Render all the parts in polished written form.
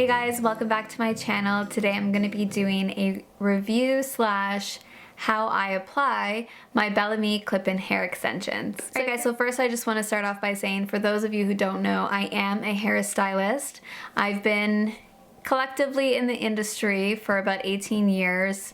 Hey guys, welcome back to my channel. Today I'm going to be doing a review slash how I apply my Bellami Clip-In hair extensions. Okay guys, so first I just want to start off by saying, for those of you who don't know, I am a hairstylist. I've been collectively in the industry for about 18 years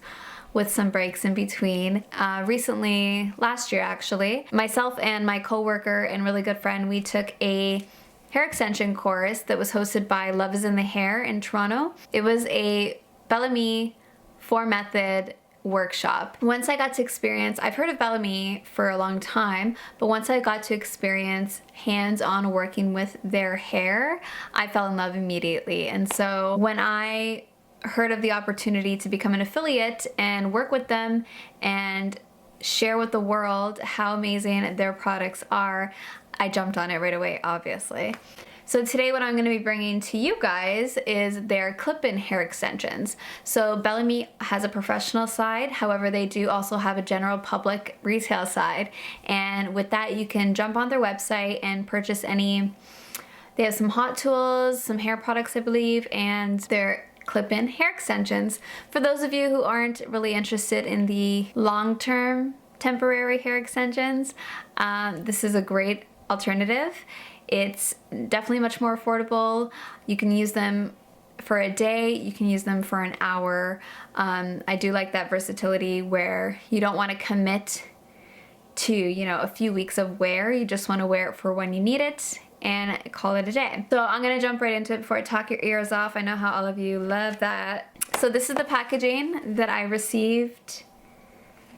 with some breaks in between. Recently, last year actually, myself and my coworker and really good friend, we took a hair extension course that was hosted by Love is in the Hair in Toronto. It was a Bellami 4-method workshop. Once I got to experience, I've heard of Bellami for a long time, but once I got to experience hands-on working with their hair, I fell in love immediately. And so when I heard of the opportunity to become an affiliate and work with them and share with the world how amazing their products are, I jumped on it right away, obviously. So today what I'm going to be bringing to you guys is their clip-in hair extensions. So Bellami has a professional side, however they do also have a general public retail side, and with that you can jump on their website and purchase any. They have some hot tools, some hair products I believe, and their clip-in hair extensions. For those of you who aren't really interested in the long-term temporary hair extensions, this is a great alternative. It's definitely much more affordable. You can use them for a day, you can use them for an hour. I do like that versatility where you don't want to commit to, you know, a few weeks of wear. You just want to wear it for when you need it and call it a day. So I'm gonna jump right into it before I talk your ears off. I know how all of you love that. So this is the packaging that I received.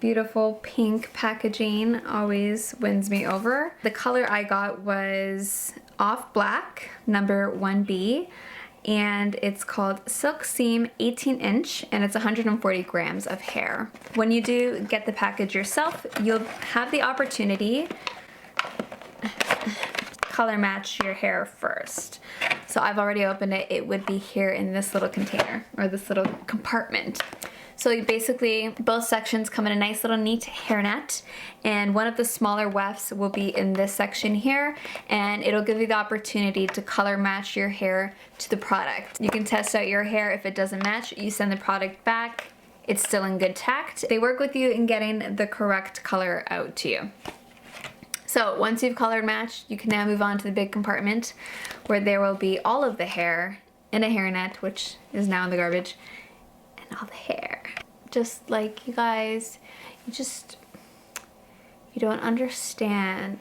Beautiful pink packaging always wins me over. The color I got was Off Black, number 1B, and it's called Silk Seam 18-inch, and it's 140 grams of hair. When you do get the package yourself, you'll have the opportunity color match your hair first. So I've already opened it. It would be here in this little container, or this little compartment. So you basically, both sections come in a nice little neat hairnet, and one of the smaller wefts will be in this section here, and it'll give you the opportunity to color match your hair to the product. You can test out your hair. If it doesn't match, you send the product back. It's still in good tact. They work with you in getting the correct color out to you. So once you've colored matched, you can now move on to the big compartment where there will be all of the hair in a hairnet, which is now in the garbage, and all the hair. Just like, you guys, you don't understand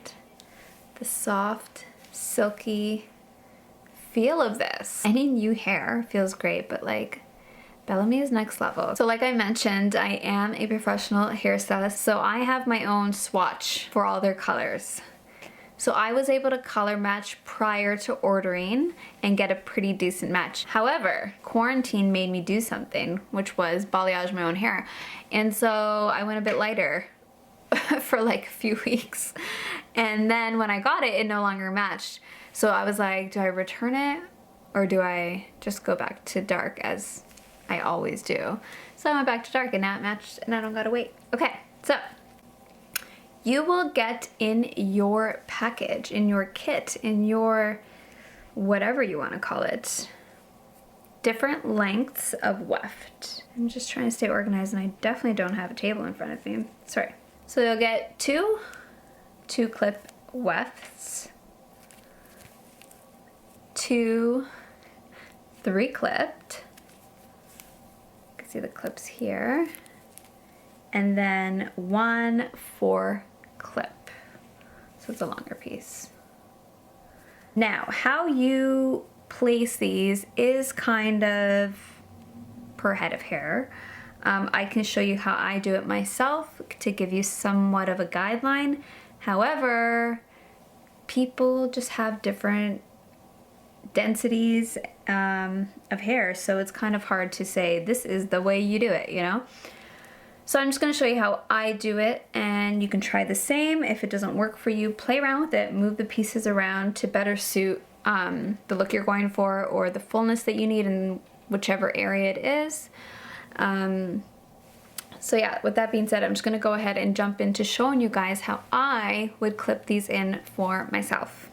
the soft, silky feel of this. Any new hair feels great, but like, Bellami is next level. So like I mentioned, I am a professional hairstylist, so I have my own swatch for all their colors. So I was able to color match prior to ordering and get a pretty decent match. However, quarantine made me do something, which was balayage my own hair. And so I went a bit lighter for like a few weeks. And then when I got it, it no longer matched. So I was like, do I return it or do I just go back to dark as I always do? So I went back to dark and now it matched and I don't gotta wait. Okay, so you will get in your package, in your kit, in your whatever you want to call it, different lengths of weft. I'm just trying to stay organized and I definitely don't have a table in front of me. Sorry. So you'll get two clip wefts, 2 3-clipped. You can see the clips here. And then 1 4-clip. So it's a longer piece. Now, how you place these is kind of per head of hair. I can show you how I do it myself to give you somewhat of a guideline. However, people just have different densities of hair, so it's kind of hard to say this is the way you do it, you know? So I'm just going to show you how I do it, and you can try the same. If it doesn't work for you, play around with it, move the pieces around to better suit the look you're going for or the fullness that you need in whichever area it is. So yeah, with that being said, I'm just going to go ahead and jump into showing you guys how I would clip these in for myself.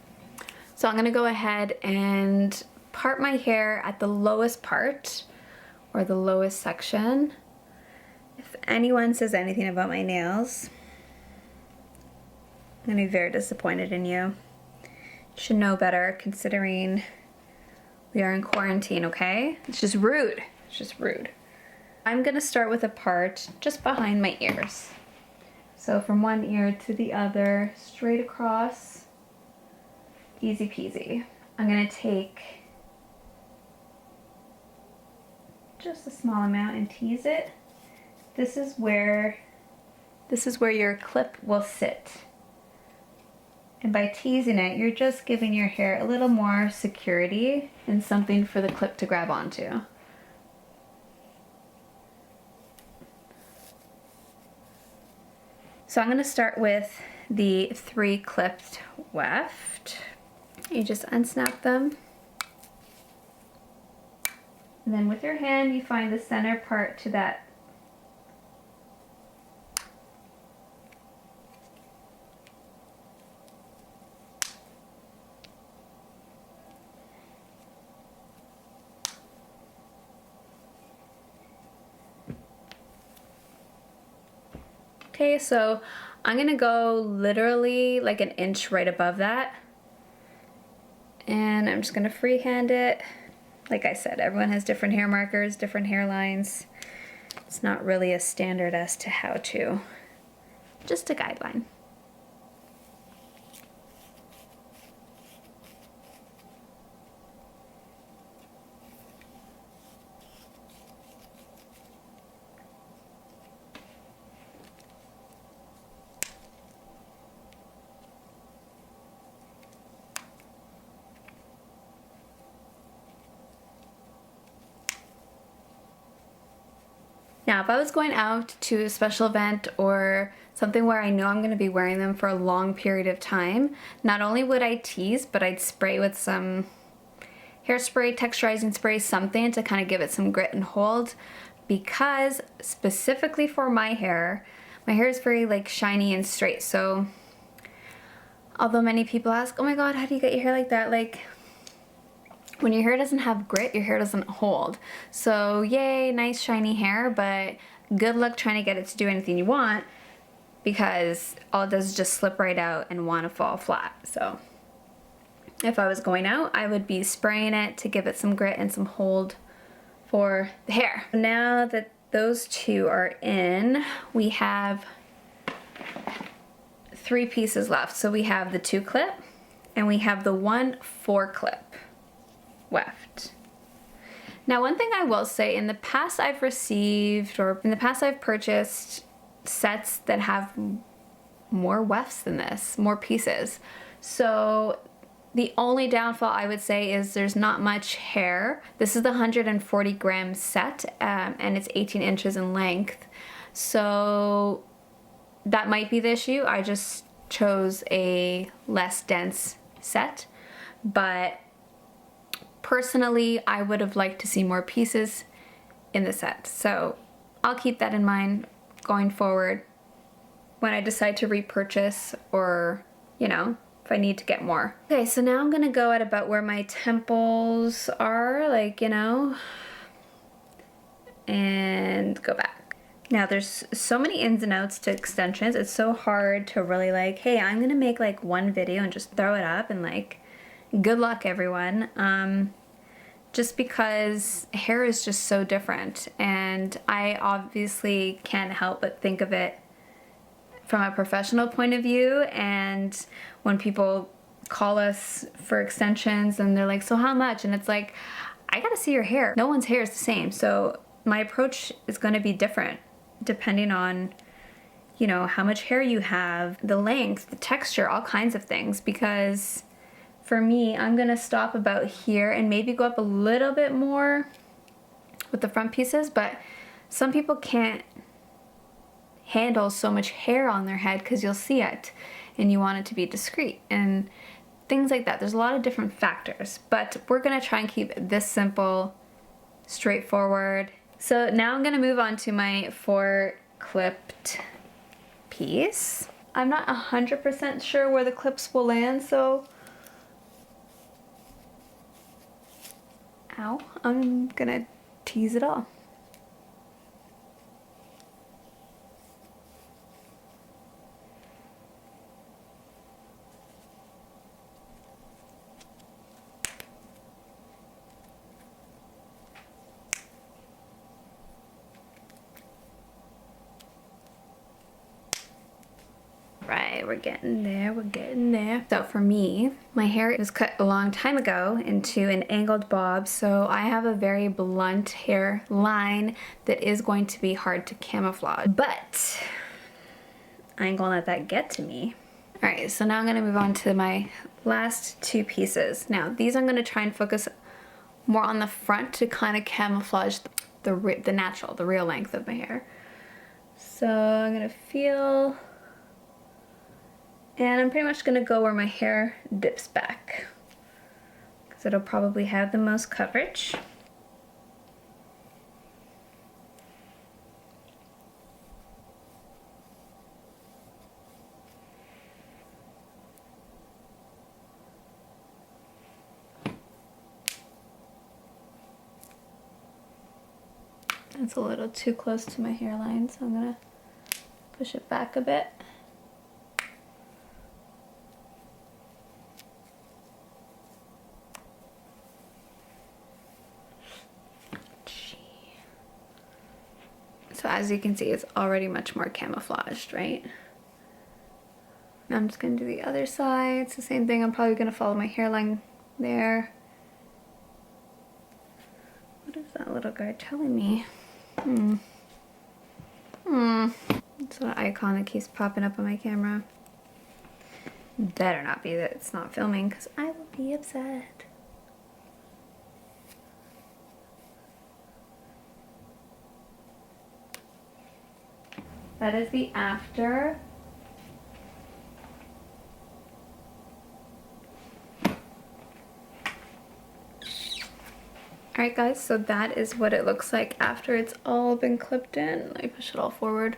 So I'm going to go ahead and part my hair at the lowest part, or the lowest section. If anyone says anything about my nails, I'm gonna be very disappointed in you. You should know better considering we are in quarantine, okay? It's just rude. It's just rude. I'm gonna start with a part just behind my ears. So from one ear to the other, straight across, easy peasy. I'm gonna take just a small amount and tease it. This is where your clip will sit. And by teasing it, you're just giving your hair a little more security and something for the clip to grab onto. So I'm gonna start with the 3 clipped weft. You just unsnap them. And then with your hand, you find the center part to that. Okay, so I'm gonna go literally like an inch right above that. And I'm just gonna freehand it. Like I said, everyone has different hair markers, different hairlines. It's not really a standard as to how to, just a guideline. Now, if I was going out to a special event or something where I know I'm going to be wearing them for a long period of time, not only would I tease, but I'd spray with some hairspray, texturizing spray, something to kind of give it some grit and hold, because specifically for my hair is very like shiny and straight. So although many people ask, oh my god, how do you get your hair like that? Like, when your hair doesn't have grit, your hair doesn't hold. So yay, nice shiny hair, but good luck trying to get it to do anything you want, because all it does is just slip right out and want to fall flat. So if I was going out, I would be spraying it to give it some grit and some hold for the hair. Now that those 2 are in, we have 3 pieces left. So we have the 2 clip and we have the 1 4 clip weft. Now, one thing I will say, in the past I've received, or in the past I've purchased sets that have more wefts than this, more pieces. So the only downfall I would say is there's not much hair. This is the 140 gram set, and it's 18 inches in length. So that might be the issue. I just chose a less dense set, but personally, I would have liked to see more pieces in the set. So I'll keep that in mind going forward when I decide to repurchase, or, you know, if I need to get more. Okay, so now I'm gonna go at about where my temples are, like, you know, and go back. Now there's so many ins and outs to extensions. It's so hard to really like, hey, I'm gonna make like one video and just throw it up and like, good luck everyone. Just because hair is just so different, and I obviously can't help but think of it from a professional point of view. And when people call us for extensions and they're like, so how much? And it's like, I gotta see your hair. No one's hair is the same. So my approach is gonna be different depending on, you know, how much hair you have, the length, the texture, all kinds of things. Because for me, I'm gonna stop about here and maybe go up a little bit more with the front pieces, but some people can't handle so much hair on their head because you'll see it and you want it to be discreet and things like that. There's a lot of different factors, but we're gonna try and keep this simple, straightforward. So now I'm gonna move on to my 4 clipped piece. I'm not 100% sure where the clips will land, so now I'm gonna tease it all. Right, we're getting there, we're getting there. So for me, my hair was cut a long time ago into an angled bob, so I have a very blunt hair line that is going to be hard to camouflage. But I ain't gonna let that get to me. All right, so now I'm gonna move on to my last two pieces. Now, these I'm gonna try and focus more on the front to kind of camouflage the real length of my hair. So I'm gonna feel, and I'm pretty much gonna go where my hair dips back, because it'll probably have the most coverage. It's a little too close to my hairline, so I'm gonna push it back a bit. So as you can see, it's already much more camouflaged, right? Now I'm just gonna do the other side. It's the same thing. I'm probably gonna follow my hairline there. What is that little guy telling me? It's an icon that keeps popping up on my camera. Better not be that it's not filming, because I will be upset. That is the after. Alright guys, so that is what it looks like after it's all been clipped in. Let me push it all forward.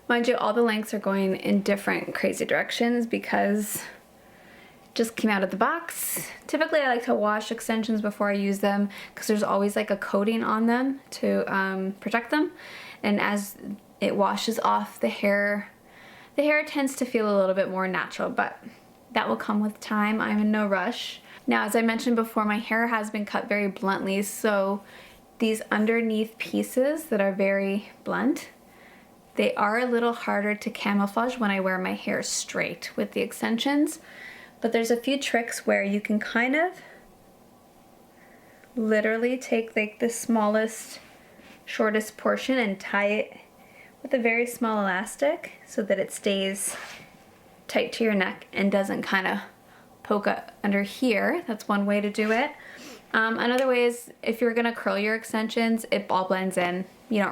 Mind you, all the lengths are going in different crazy directions because it just came out of the box. Typically I like to wash extensions before I use them because there's always like a coating on them to protect them. And as it washes off the hair tends to feel a little bit more natural, but that will come with time. I'm in no rush. Now, as I mentioned before, my hair has been cut very bluntly, so these underneath pieces that are very blunt, they are a little harder to camouflage when I wear my hair straight with the extensions. But there's a few tricks where you can kind of literally take like the smallest, shortest portion and tie it with a very small elastic so that it stays tight to your neck and doesn't kind of poke up under here. That's one way to do it. Another way is if you're gonna curl your extensions, it all blends in. You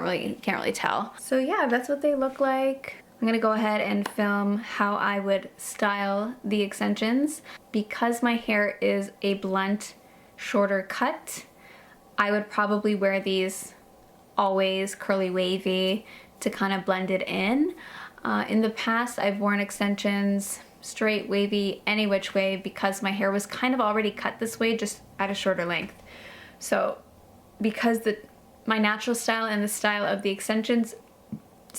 can't really tell. So yeah, that's what they look like. I'm gonna go ahead and film how I would style the extensions. Because my hair is a blunt, shorter cut, I would probably wear these always curly wavy to kind of blend it in. In the past, I've worn extensions straight, wavy, any which way because my hair was kind of already cut this way, just at a shorter length. So because my natural style and the style of the extensions,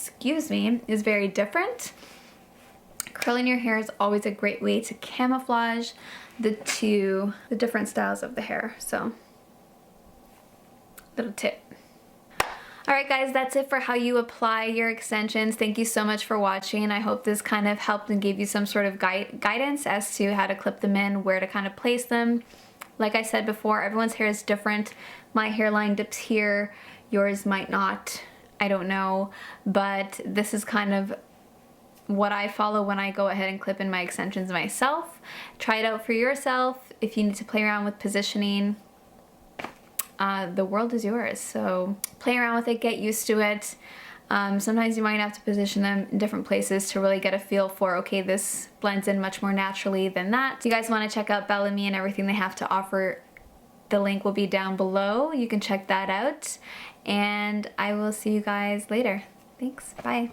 is very different, curling your hair is always a great way to camouflage the different styles of the hair. So, little tip. Alright guys, that's it for how you apply your extensions. Thank you so much for watching. I hope this kind of helped and gave you some sort of guidance as to how to clip them in, where to kind of place them. Like I said before, everyone's hair is different. My hairline dips here, yours might not. I don't know, but this is kind of what I follow when I go ahead and clip in my extensions myself. Try it out for yourself. If you need to play around with positioning, the world is yours, so play around with it, get used to it. Sometimes you might have to position them in different places to really get a feel for, okay, this blends in much more naturally than that. If you guys want to check out Bellami and everything they have to offer, the link will be down below. You can check that out, and I will see you guys later. Thanks, bye.